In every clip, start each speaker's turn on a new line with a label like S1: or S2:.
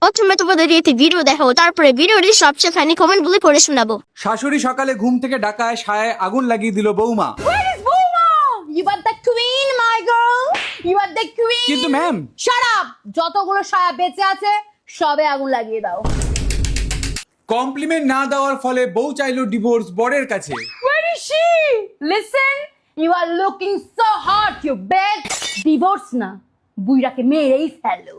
S1: প্রথমে তোমাদের একটি ভিডিও দেখাবো, তারপরে ভিডিওটি সবচেয়ে ফানি কমেন্ট গুলি পড়ে শোনাবো।
S2: শাশুড়ি সকালে ঘুম থেকে ডাকায় সায় আগুন লাগিয়ে দিল বৌমা।
S3: Where is Boma? You are the queen, my girl. You are the queen.
S2: কিন্তু ম্যাম,
S3: Shut up. যতগুলো সায়া বেঁচে আছে সবে আগুন লাগিয়ে দাও।
S2: কমপ্লিমেন্ট না দেওয়ার ফলে বউ চাইলো ডিভোর্স বরের কাছে।
S3: Where is she? Listen, you are looking so hot, you bitch. Divorce না, বুইরাকে মেরেই ফেলো।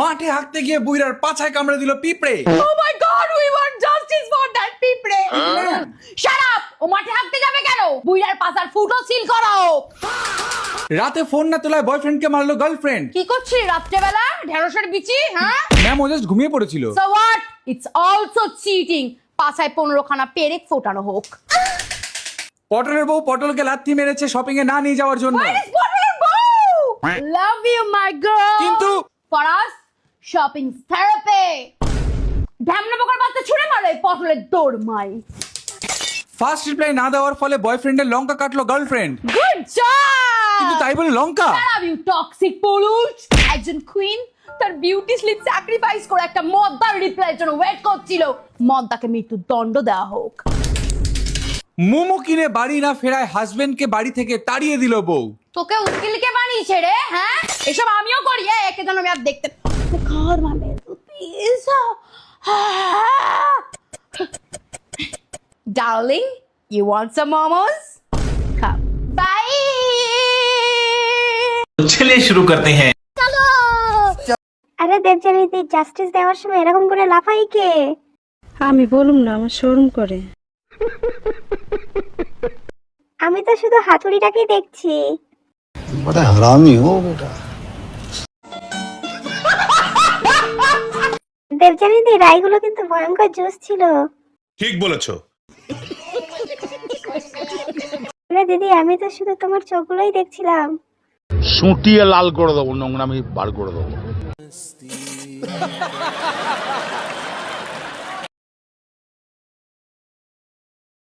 S2: মাঠে হাঁটতে গিয়ে বুইরার পাছায় কামড়ে দিল পিঁপড়ে।
S3: Oh my God, we want justice for that পিঁপড়ে। Shut up. ও মাঠে হাঁটতে যাবে কেন? বুইরার পাছার ফুটো সিল করো।
S2: রাতে ফোন না তোলায় বয়ফ্রেন্ডকে মারলো গার্লফ্রেন্ড।
S3: কি করছিস রাত্রেবেলা? ঢেঁড়সের বিচি, হ্যাঁ?
S2: ম্যাম ও জাস্ট ঘুমিয়ে পড়েছিল।
S3: So what? It's also cheating. পাছায় 15 খানা পেরেক ফোটানো হোক।
S2: পটলের বউ পটলকে লাথি মেরেছে শপিং এ না নিয়ে যাওয়ার জন্য।
S3: Where is Bottle Bow? Love you, my girl.
S2: কিন্তু
S3: for us, shopping therapy. ঢ্যামনা পোকার বাচ্চা ছুঁড়ে মারে পটলের দৌড় মাই।
S2: ফার্স্ট রিপ্লাই না দেওয়ার ফলে বয়ফ্রেন্ডের লঙ্কা কাটলো গার্লফ্রেন্ড।
S3: Good job.
S2: কিন্তু তাই বলে লঙ্কা?
S3: Shut up, you toxic polluch. একজন কুইন তার বিউটি স্লিপ স্যাক্রিফাইস করে একটা মদ্দার রিপ্লাইয়ের জন্য ওয়েট করছিল। মদ্দাকে মৃত্যুদণ্ড দেওয়া হোক।
S2: মোমো কিনে বাড়ি না ফেরায় হাজবেন্ডকে বাড়ি থেকে তাড়িয়ে দিল বউ।
S3: তোকে উকিলকে বানিয়েছে রে, হ্যাঁ? এসব আমিও করি। একে যেন আমি আর দেখতে ঘর মানে please. Darling, you want some momos? Come. Bye.
S4: चलिए शुरू करते हैं।
S1: আরে দেবজানীদি, জাস্টিস দেওয়ার সময় এরকম করে লাফাই কে?
S5: আমি বলুম না, আমার শরম করে।
S1: আমি তো শুধু হাতুড়িটাকেই দেখছি।
S6: बड़ा हरामी हो बेटा।
S1: দেবজানীদি, রায়গুলো কিন্তু ভয়ঙ্কর জোশ ছিল।
S7: ঠিক বলেছো।
S1: আরে দিদি, আমি তো শুধু তোমার চোখগুলোই দেখছিলাম।
S6: সুটিয়ে লাল করে দেবো, নোংরামি বার করে দেবো।